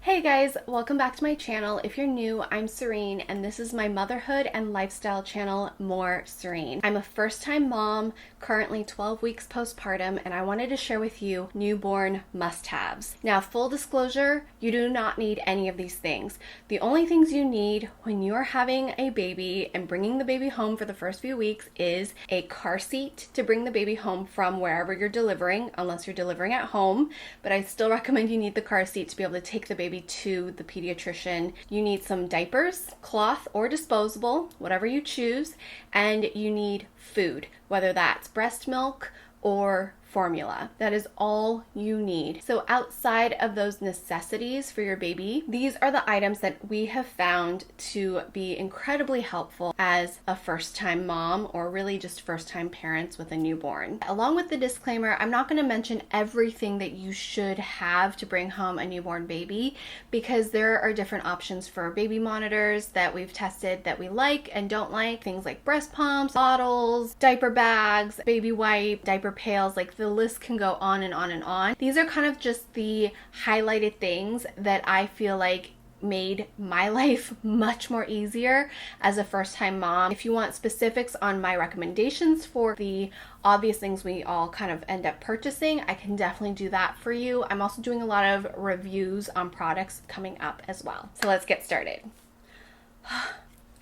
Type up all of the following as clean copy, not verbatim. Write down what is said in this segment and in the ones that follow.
Hey guys, welcome back to my channel. If you're new, I'm Serein, and this is my motherhood and lifestyle channel, More Serein. I'm a first-time mom, currently 12 weeks postpartum, and I wanted to share with you newborn must-haves. Now, full disclosure, you do not need any of these things. The only things you need when you're having a baby and bringing the baby home for the first few weeks is a car seat to bring the baby home from wherever you're delivering, unless you're delivering at home, but I still recommend you need the car seat to be able to take the baby to the pediatrician. You need some diapers, cloth or disposable, whatever you choose, and you need food, whether that's breast milk or formula. That is all you need. So outside of those necessities for your baby, these are the items that we have found to be incredibly helpful as a first-time mom, or really just first-time parents with a newborn. Along with the disclaimer, I'm not going to mention everything that you should have to bring home a newborn baby, because there are different options for baby monitors that we've tested that we like and don't like. Things like breast pumps, bottles, diaper bags, baby wipe, diaper pails, like the list can go on and on and on. These are kind of just the highlighted things that I feel like made my life much more easier as a first-time mom. If you want specifics on my recommendations for the obvious things we all kind of end up purchasing, I can definitely do that for you. I'm also doing a lot of reviews on products coming up as well. So let's get started.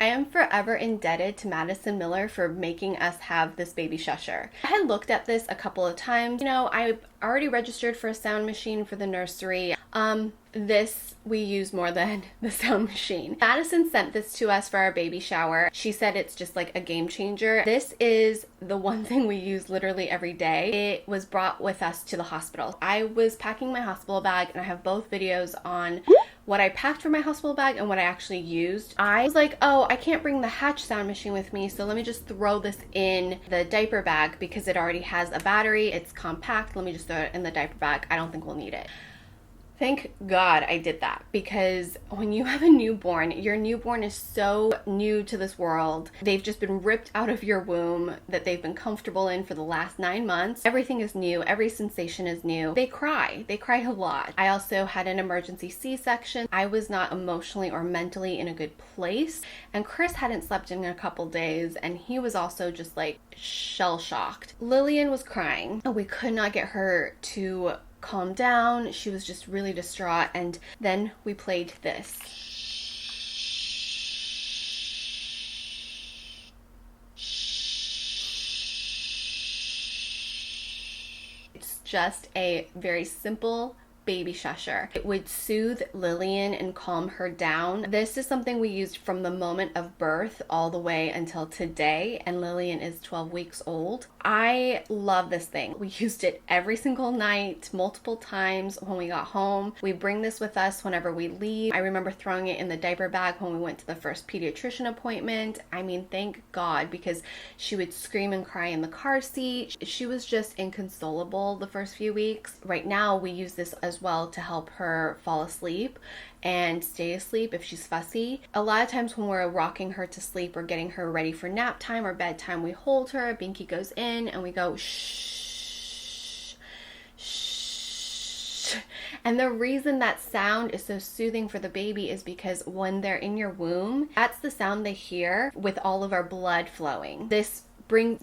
I am forever indebted to Madison Miller for making us have this baby Shusher. I had looked at this a couple of times. You know, I already registered for a sound machine for the nursery. This we use more than the sound machine. Madison sent this to us for our baby shower. She said it's just like a game changer. This is the one thing we use literally every day. It was brought with us to the hospital. I was packing my hospital bag, and I have both videos on what I packed for my hospital bag and what I actually used. I was like, oh, I can't bring the Hatch sound machine with me, so let me just throw this in the diaper bag because it already has a battery. It's compact. Let me just throw it in the diaper bag. I don't think we'll need it. Thank God I did that, because when you have a newborn, your newborn is so new to this world. They've just been ripped out of your womb that they've been comfortable in for the last 9 months. Everything is new. Every sensation is new. They cry. They cry a lot. I also had an emergency C-section. I was not emotionally or mentally in a good place. And Chris hadn't slept in a couple days, and he was also just like shell-shocked. Lillian was crying. We could not get her to calm down. She was just really distraught, and then we played this. It's just a very simple baby Shusher. It would soothe Lillian and calm her down. This is something we used from the moment of birth all the way until today, and Lillian is 12 weeks old. I love this thing. We used it every single night, multiple times when we got home. We bring this with us whenever we leave. I remember throwing it in the diaper bag when we went to the first pediatrician appointment. I mean, thank God, because she would scream and cry in the car seat. She was just inconsolable the first few weeks. Right now, we use this as well to help her fall asleep and stay asleep if she's fussy. A lot of times when we're rocking her to sleep or getting her ready for nap time or bedtime, we hold her, Binky goes in, and we go shh, shh. And the reason that sound is so soothing for the baby is because when they're in your womb, that's the sound they hear with all of our blood flowing. This brings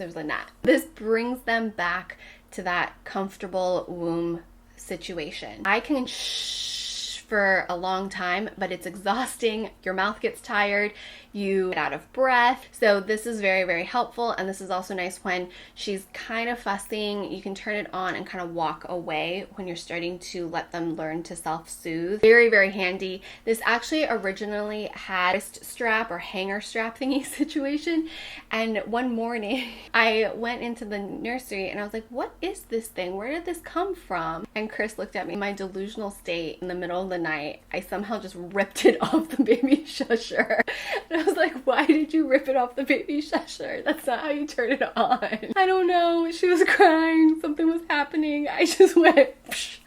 brings them back to that comfortable womb situation. I can shh for a long time, but it's exhausting. Your mouth gets tired, you get out of breath. So this is very, very helpful. And this is also nice when she's kind of fussing. You can turn it on and kind of walk away when you're starting to let them learn to self-soothe. Very, very handy. This actually originally had a wrist strap or hanger strap thingy situation. And one morning I went into the nursery and I was like, what is this thing? Where did this come from? And Chris looked at me in my delusional state in the middle of the night. I somehow just ripped it off the baby Shusher. And I was like, why did you rip it off the baby Shusher? That's not how you turn it on. I don't know. She was crying. Something was happening. I just went, psh.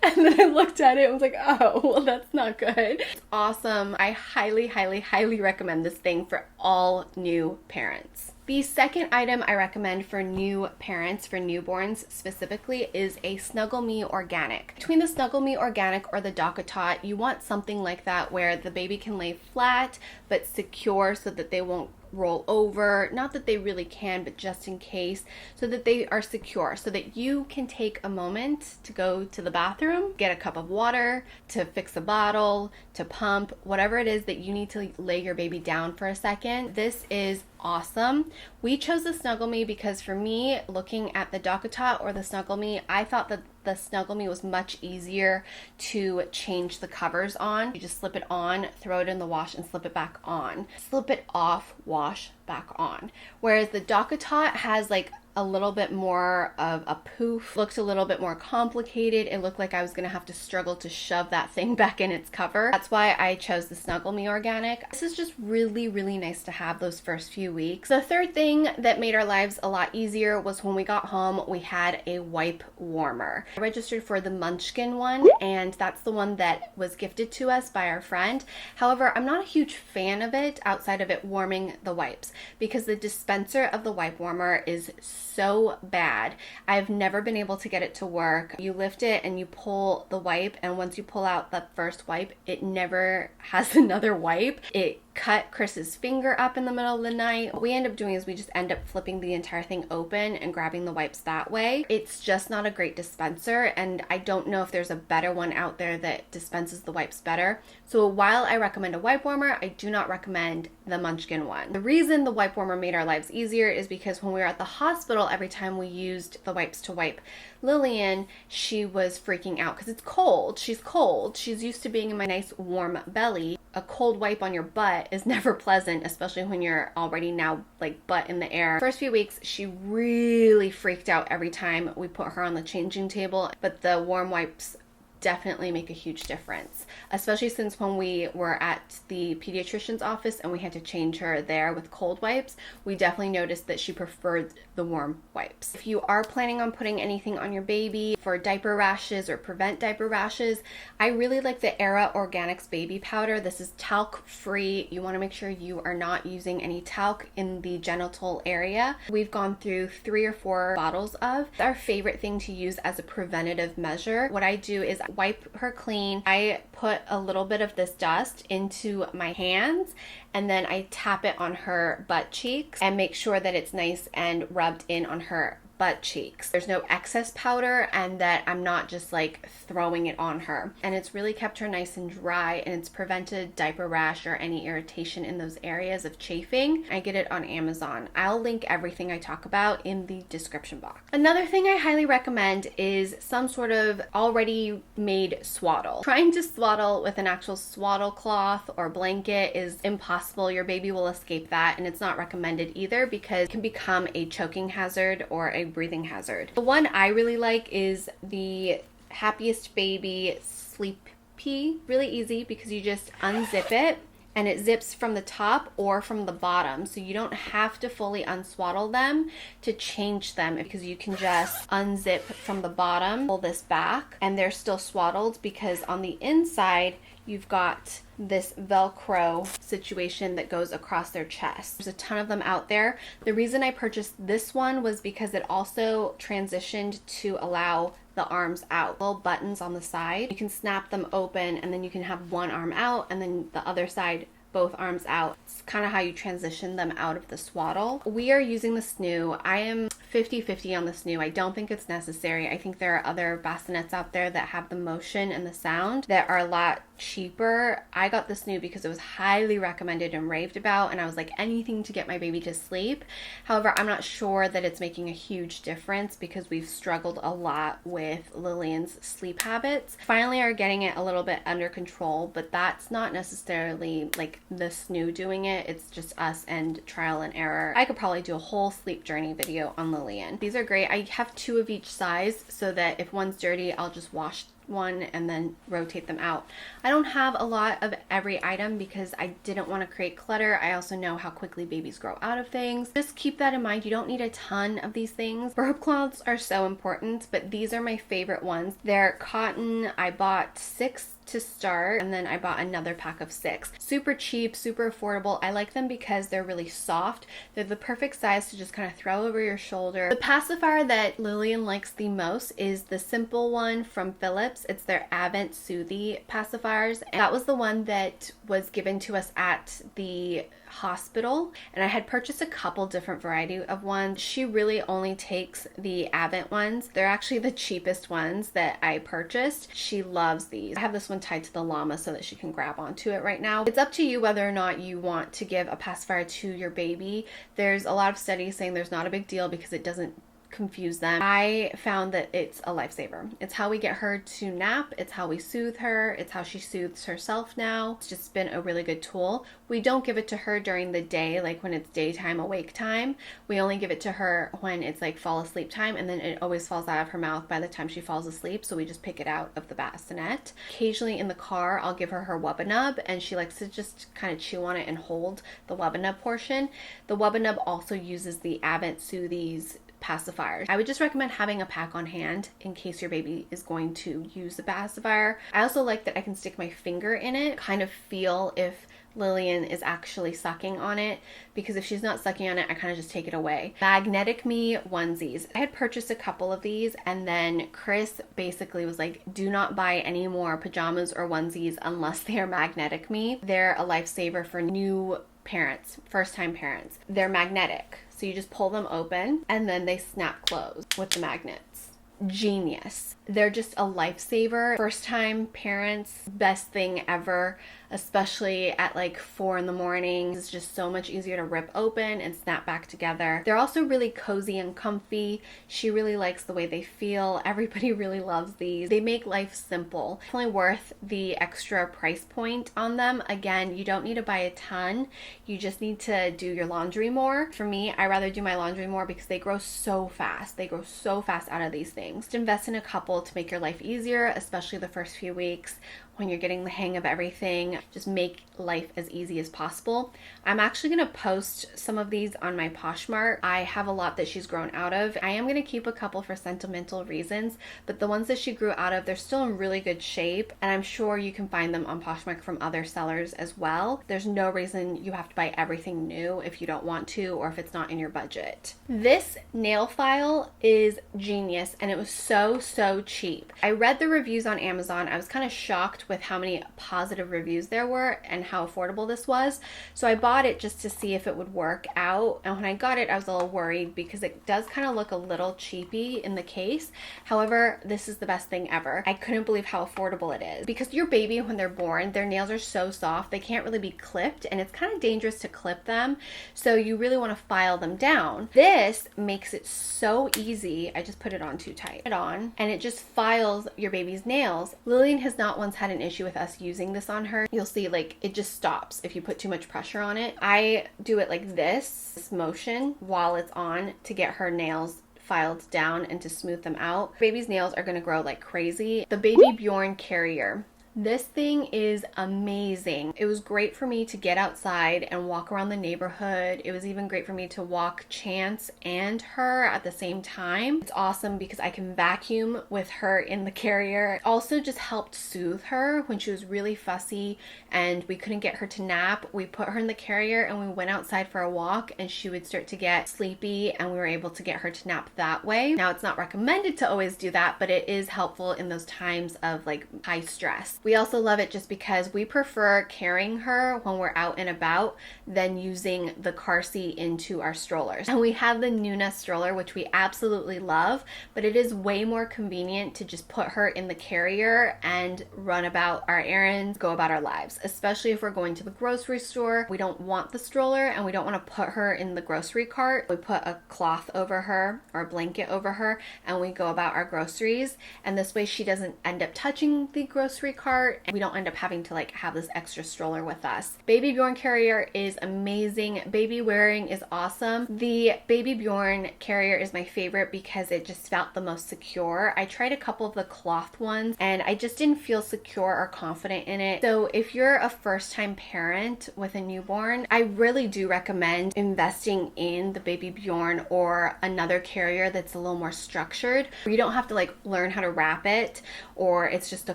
And then I looked at it and was like, oh, well, that's not good. It's awesome. I highly, highly, highly recommend this thing for all new parents. The second item I recommend for new parents, for newborns specifically, is a Snuggle Me Organic. Between the Snuggle Me Organic or the DockATot, you want something like that where the baby can lay flat but secure so that they won't roll over. Not that they really can, but just in case, so that they are secure, so that you can take a moment to go to the bathroom, get a cup of water, to fix a bottle, to pump, whatever it is that you need to lay your baby down for a second. This is awesome. We chose the Snuggle Me because for me, looking at the DockATot or the Snuggle Me, I thought that the Snuggle Me was much easier to change the covers on. You just slip it on, throw it in the wash, and slip it back on. Slip it off, wash, back on. Whereas the DockATot has like a little bit more of a poof, looked a little bit more complicated. It looked like I was gonna have to struggle to shove that thing back in its cover. That's why I chose the Snuggle Me Organic. This is just really, really nice to have those first few weeks. The third thing that made our lives a lot easier was when we got home, we had a wipe warmer. I registered for the Munchkin one, and that's the one that was gifted to us by our friend. However, I'm not a huge fan of it outside of it warming the wipes, because the dispenser of the wipe warmer is so bad. I've never been able to get it to work. You lift it and you pull the wipe, and once you pull out that first wipe, it never has another wipe. It cut Chris's finger up in the middle of the night. What we end up doing is we just end up flipping the entire thing open and grabbing the wipes that way. It's just not a great dispenser, and I don't know if there's a better one out there that dispenses the wipes better. So while I recommend a wipe warmer, I do not recommend the Munchkin one. The reason the wipe warmer made our lives easier is because when we were at the hospital, every time we used the wipes to wipe Lillian, she was freaking out because it's cold. She's cold. She's used to being in my nice warm belly. A cold wipe on your butt is never pleasant, especially when you're already now like butt in the air. First few weeks, she really freaked out every time we put her on the changing table, but the warm wipes definitely make a huge difference, especially since when we were at the pediatrician's office and we had to change her there with cold wipes, we definitely noticed that she preferred the warm wipes. If you are planning on putting anything on your baby for diaper rashes or prevent diaper rashes, I really like the Era Organics baby powder. This is talc free. You want to make sure you are not using any talc in the genital area. We've gone through 3 or 4 bottles of. It's our favorite thing to use as a preventative measure. What I do is wipe her clean. I put a little bit of this dust into my hands, and then I tap it on her butt cheeks and make sure that it's nice and rubbed in on her butt cheeks. There's no excess powder, and that I'm not just like throwing it on her. And it's really kept her nice and dry, and it's prevented diaper rash or any irritation in those areas of chafing. I get it on Amazon. I'll link everything I talk about in the description box. Another thing I highly recommend is some sort of already made swaddle. Trying to swaddle with an actual swaddle cloth or blanket is impossible. Your baby will escape that, and it's not recommended either because it can become a choking hazard or a breathing hazard. The one I really like is the Happiest Baby Sleep Pee. Really easy because you just unzip it and it zips from the top or from the bottom, so you don't have to fully unswaddle them to change them, because you can just unzip from the bottom, pull this back, and they're still swaddled because on the inside you've got this Velcro situation that goes across their chest. There's a ton of them out there. The reason I purchased this one was because it also transitioned to allow the arms out. Little buttons on the side. You can snap them open, and then you can have one arm out and then the other side both arms out. It's kind of how you transition them out of the swaddle. We are using the snoo. I am 50-50 on the snoo. I don't think it's necessary. I think there are other bassinets out there that have the motion and the sound that are a lot cheaper. I got the snoo because it was highly recommended and raved about, and I was like, anything to get my baby to sleep. However, I'm not sure that it's making a huge difference because we've struggled a lot with Lillian's sleep habits. Finally are getting it a little bit under control, but that's not necessarily like the snoo doing it. It's just us and trial and error. I could probably do a whole sleep journey video on Lillian. These are great. I have 2 of each size so that if one's dirty, I'll just wash one and then rotate them out. I don't have a lot of every item because I didn't want to create clutter. I also know how quickly babies grow out of things. Just keep that in mind. You don't need a ton of these things. Burp cloths are so important, but these are my favorite ones. They're cotton. I bought 6 to start, and then I bought another pack of 6. Super cheap, super affordable. I like them because they're really soft. They're the perfect size to just kind of throw over your shoulder. The pacifier that Lillian likes the most is the simple one from Philips. It's their Avent Soothie pacifiers. And that was the one that was given to us at the hospital, and I had purchased a couple different variety of ones. She really only takes the Avent ones. They're actually the cheapest ones that I purchased. She loves these. I have this one tied to the llama so that she can grab onto it right now. It's up to you whether or not you want to give a pacifier to your baby. There's a lot of studies saying there's not a big deal because it doesn't confuse them. I found that it's a lifesaver. It's how we get her to nap. It's how we soothe her. It's how she soothes herself now. It's just been a really good tool. We don't give it to her during the day, like when it's daytime awake time. We only give it to her when it's like fall asleep time, and then it always falls out of her mouth by the time she falls asleep, so we just pick it out of the bassinet. Occasionally in the car, I'll give her Wubba Nub, and she likes to just kind of chew on it and hold the Wubba Nub portion. The Wubba Nub also uses the Avent Soothies pacifiers. I would just recommend having a pack on hand in case your baby is going to use the pacifier. I also like that I can stick my finger in it, kind of feel if Lillian is actually sucking on it, because if she's not sucking on it, I kind of just take it away. Magnetic Me onesies. I had purchased a couple of these, and then Chris basically was like, do not buy any more pajamas or onesies unless they are Magnetic Me. They're a lifesaver for new parents, first-time parents. They're magnetic. So you just pull them open and then they snap closed with the magnets. Genius. They're just a lifesaver. First time parents, best thing ever, especially at like 4 in the morning. It's just so much easier to rip open and snap back together. They're also really cozy and comfy. She really likes the way they feel. Everybody really loves these. They make life simple. Definitely worth the extra price point on them. Again, you don't need to buy a ton. You just need to do your laundry more. For me, I rather do my laundry more because they grow so fast. They grow so fast out of these things. Just invest in a couple to make your life easier, especially the first few weeks when you're getting the hang of everything. Just make life as easy as possible. I'm actually going to post some of these on my Poshmark. I have a lot that she's grown out of. I am going to keep a couple for sentimental reasons, but the ones that she grew out of, they're still in really good shape, and I'm sure you can find them on Poshmark from other sellers as well. There's no reason you have to buy everything new if you don't want to, or if it's not in your budget. This nail file is genius, and it was so cheap. I read the reviews on Amazon. I was kind of shocked with how many positive reviews there were and how affordable this was. So I bought it just to see if it would work out. And when I got it, I was a little worried because it does kind of look a little cheapy in the case. However, this is the best thing ever. I couldn't believe how affordable it is. Because your baby, when they're born, their nails are so soft, they can't really be clipped, and it's kind of dangerous to clip them. So you really want to file them down. This makes it so easy. I just put it on too tight. And it just files your baby's nails. Lillian has not once had an issue with us using this on her. You'll see like it just stops if you put too much pressure on it. I do it like this motion while it's on to get her nails filed down and to smooth them out. Baby's nails are going to grow like crazy. The Baby Bjorn Carrier. This thing is amazing. It was great for me to get outside and walk around the neighborhood. It was even great for me to walk Chance and her at the same time. It's awesome because I can vacuum with her in the carrier. It also just helped soothe her when she was really fussy and we couldn't get her to nap. We put her in the carrier and we went outside for a walk, and she would start to get sleepy, and we were able to get her to nap that way. Now, it's not recommended to always do that, but it is helpful in those times of like high stress. We also love it just because we prefer carrying her when we're out and about than using the car seat into our strollers. And we have the Nuna stroller, which we absolutely love, but it is way more convenient to just put her in the carrier and run about our errands, go about our lives, especially if we're going to the grocery store. We don't want the stroller and we don't want to put her in the grocery cart. We put a cloth over her or a blanket over her and we go about our groceries. And this way she doesn't end up touching the grocery cart cart, and we don't end up having to like have this extra stroller with us. Baby Bjorn carrier is amazing. Baby wearing is awesome. The Baby Bjorn carrier is my favorite because it just felt the most secure. I tried a couple of the cloth ones and I just didn't feel secure or confident in it. So if you're a first-time parent with a newborn, I really do recommend investing in the Baby Bjorn or another carrier that's a little more structured. You don't have to like learn how to wrap it, or it's just a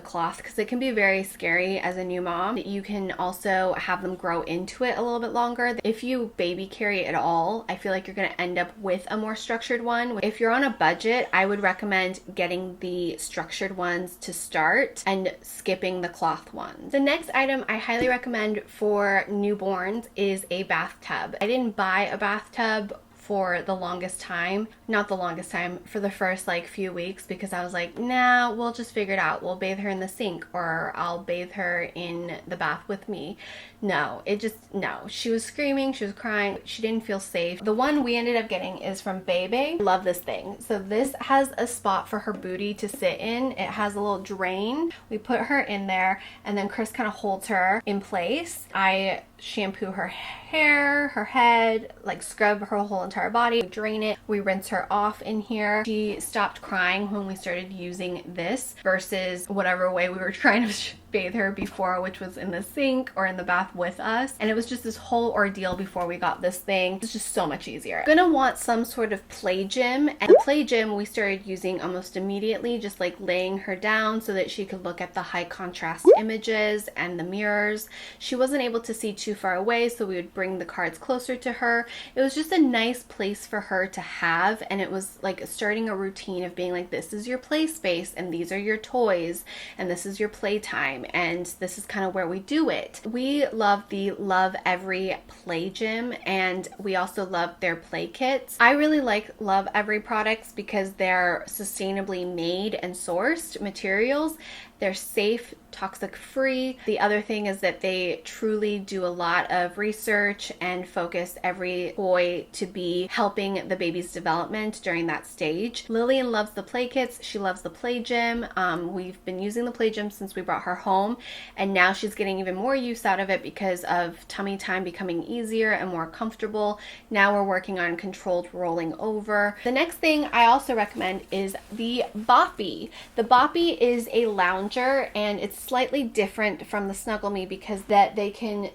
cloth, because it can be very scary as a new mom. You can also have them grow into it a little bit longer. If you baby carry at all, I feel like you're going to end up with a more structured one. If you're on a budget, I would recommend getting the structured ones to start and skipping the cloth ones. The next item I highly recommend for newborns is a bathtub. I didn't buy a bathtub for the longest time, not the longest time, for the first like few weeks, because I was like, nah, we'll just figure it out. We'll bathe her in the sink, or I'll bathe her in the bath with me. No, she was screaming, she was crying, she didn't feel safe. The one we ended up getting is from Bebe. Love this thing. So this has a spot for her booty to sit in. It has a little drain. We put her in there, and then Chris kind of holds her in place. I shampoo her hair, her head, like scrub her whole entire body, drain it, we rinse her off in here. She stopped crying when we started using this versus whatever way we were trying to bathe her before, which was in the sink or in the bath with us. And it was just this whole ordeal before we got this thing. It's just so much easier. Gonna want some sort of play gym, and the play gym we started using almost immediately, just like laying her down so that she could look at the high contrast images and the mirrors. She wasn't able to see too far away, so we would bring the cards closer to her. It was just a nice place for her to have, and it was like starting a routine of being like, this is your play space, and these are your toys, and this is your playtime, and this is kind of where we do it. We love the Love Every play gym, and we also love their play kits. I really like Love Every products because they're sustainably made and sourced materials. They're safe, toxic free. The other thing is that they truly do a lot of research and focus every toy to be helping the baby's development during that stage. Lillian loves the play kits. She loves the play gym. We've been using the play gym since we brought her home, and now she's getting even more use out of it because of tummy time becoming easier and more comfortable. Now we're working on controlled rolling over. The next thing I also recommend is the Boppy. The Boppy is a lounger, and it's slightly different from the Snuggle Me because that they can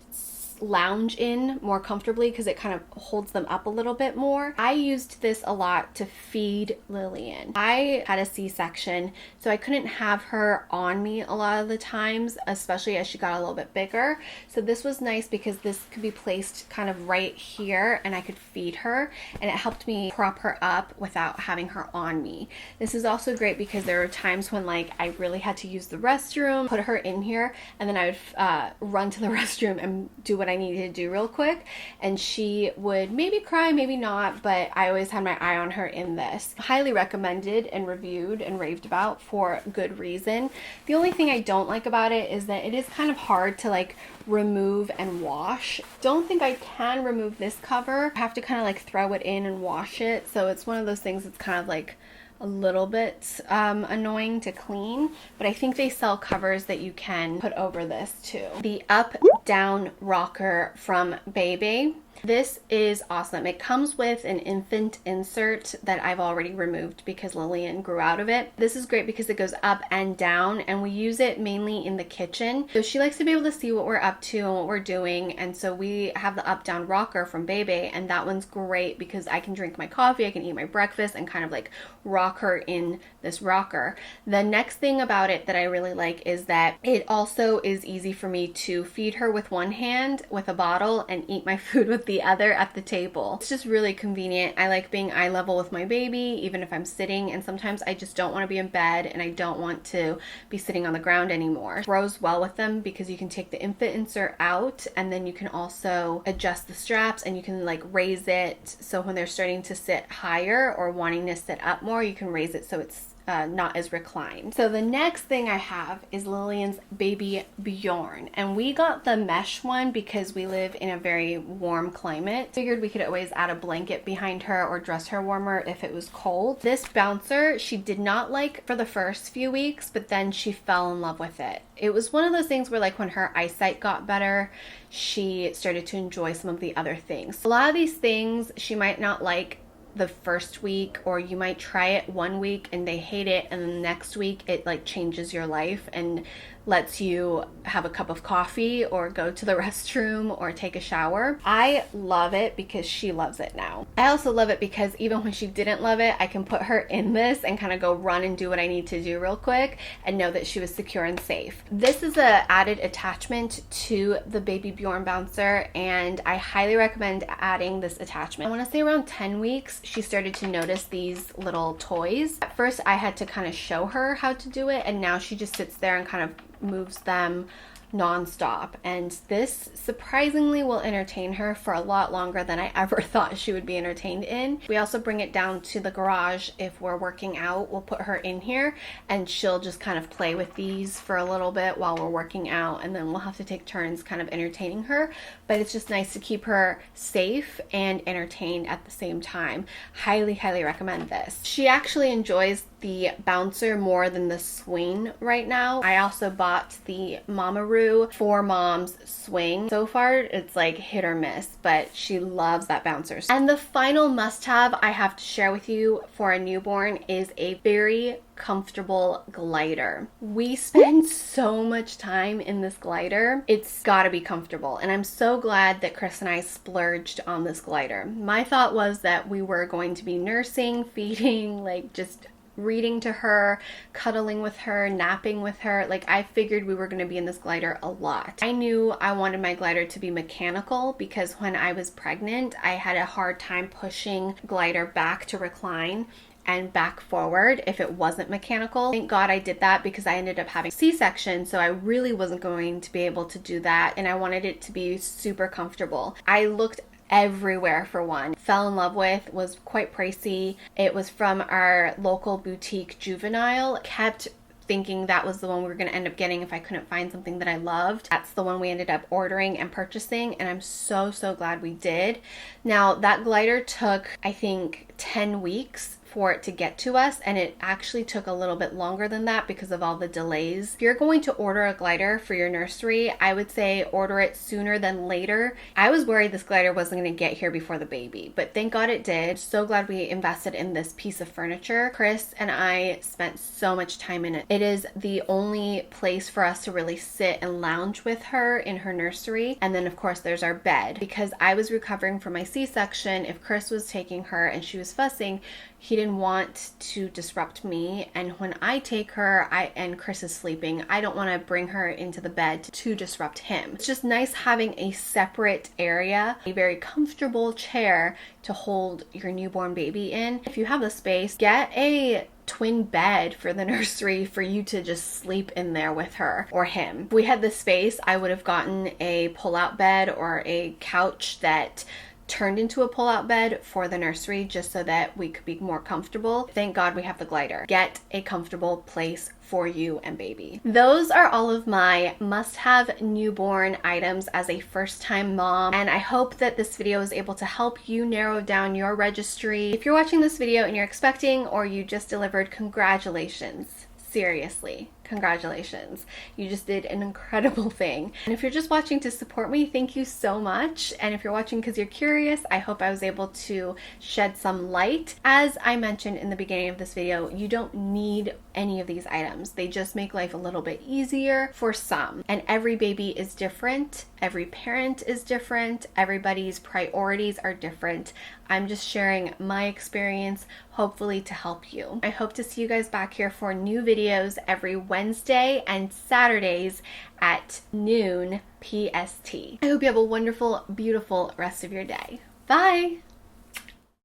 lounge in more comfortably because it kind of holds them up a little bit more. I used this a lot to feed Lillian. I had a C-section, so I couldn't have her on me a lot of the times, especially as she got a little bit bigger. So this was nice because this could be placed kind of right here and I could feed her, and it helped me prop her up without having her on me. This is also great because there were times when like I really had to use the restroom, put her in here, and then I would run to the restroom and do what I needed to do real quick, and she would maybe cry, maybe not, but I always had my eye on her in this. Highly recommended and reviewed and raved about for good reason. The only thing I don't like about it is that it is kind of hard to like remove and wash. Don't think I can remove this cover. I have to kind of like throw it in and wash it, so it's one of those things that's kind of like a little bit annoying to clean, but I think they sell covers that you can put over this too. The up down rocker from Bebe. This is awesome. It comes with an infant insert that I've already removed because Lillian grew out of it. This is great because it goes up and down, and we use it mainly in the kitchen. So she likes to be able to see what we're up to and what we're doing, and so we have the up down rocker from Bebe, and that one's great because I can drink my coffee, I can eat my breakfast, and kind of like rock her in this rocker. The next thing about it that I really like is that it also is easy for me to feed her with one hand with a bottle and eat my food with the other at the table. It's just really convenient. I like being eye level with my baby even if I'm sitting, and sometimes I just don't want to be in bed and I don't want to be sitting on the ground anymore. It grows well with them because you can take the infant insert out, and then you can also adjust the straps, and you can like raise it so when they're starting to sit higher or wanting to sit up more, you can raise it so it's not as reclined. So the next thing I have is Lillian's baby Bjorn, and we got the mesh one because we live in a very warm climate. Figured we could always add a blanket behind her or dress her warmer if it was cold. This bouncer she did not like for the first few weeks, but then she fell in love with it. It was one of those things where, like, when her eyesight got better, she started to enjoy some of the other things. A lot of these things she might not like the first week, or you might try it one week and they hate it, and then the next week it like changes your life and lets you have a cup of coffee or go to the restroom or take a shower. I love it because she loves it now. I also love it because even when she didn't love it, I can put her in this and kind of go run and do what I need to do real quick and know that she was secure and safe. This is a added attachment to the baby Bjorn bouncer, and I highly recommend adding this attachment. I want to say around 10 weeks she started to notice these little toys. At first I had to kind of show her how to do it, and now she just sits there and kind of moves them non-stop, and this surprisingly will entertain her for a lot longer than I ever thought she would be entertained in. We also bring it down to the garage if we're working out. We'll put her in here and she'll just kind of play with these for a little bit while we're working out, and then we'll have to take turns kind of entertaining her, but it's just nice to keep her safe and entertained at the same time. Highly recommend this. She actually enjoys the bouncer more than the swing right now. I also bought the Mamaroo for Moms swing. So far it's like hit or miss, but she loves that bouncer. And the final must-have I have to share with you for a newborn is a very comfortable glider. We spend so much time in this glider. It's gotta be comfortable, and I'm so glad that Chris and I splurged on this glider. My thought was that we were going to be nursing, feeding, like just reading to her, cuddling with her, napping with her. Like, I figured we were going to be in this glider a lot. I knew I wanted my glider to be mechanical because when I was pregnant, I had a hard time pushing glider back to recline and back forward if it wasn't mechanical. Thank God I did that because I ended up having C-section, so I really wasn't going to be able to do that, and I wanted it to be super comfortable. I looked everywhere for one. Fell in love with, was quite pricey. It was from our local boutique Juvenile. Kept thinking that was the one we were going to end up getting if I couldn't find something that I loved. That's the one we ended up ordering and purchasing, and I'm so glad we did. Now, that glider took, I think, 10 weeks for it to get to us, and it actually took a little bit longer than that because of all the delays. If you're going to order a glider for your nursery, I would say order it sooner than later. I was worried this glider wasn't going to get here before the baby, but thank God it did. So glad we invested in this piece of furniture. Chris and I spent so much time in it. It is the only place for us to really sit and lounge with her in her nursery, and then of course there's our bed. Because I was recovering from my C-section, if Chris was taking her and she was fussing, he didn't want to disrupt me, and when I take her and Chris is sleeping, I don't want to bring her into the bed to disrupt him. It's just nice having a separate area, a very comfortable chair to hold your newborn baby in. If you have the space, get a twin bed for the nursery for you to just sleep in there with her or him. If we had the space, I would have gotten a pull-out bed or a couch that turned into a pull-out bed for the nursery just so that we could be more comfortable. Thank God we have the glider. Get a comfortable place for you and baby. Those are all of my must-have newborn items as a first-time mom, and I hope that this video is able to help you narrow down your registry. If you're watching this video and you're expecting or you just delivered, congratulations. Seriously, congratulations. You just did an incredible thing. And if you're just watching to support me, thank you so much. And if you're watching because you're curious, I hope I was able to shed some light. As I mentioned in the beginning of this video, you don't need any of these items. They just make life a little bit easier for some. And every baby is different. Every parent is different. Everybody's priorities are different. I'm just sharing my experience, hopefully to help you. I hope to see you guys back here for new videos every Wednesday and Saturdays at noon PST. I hope you have a wonderful, beautiful rest of your day. Bye!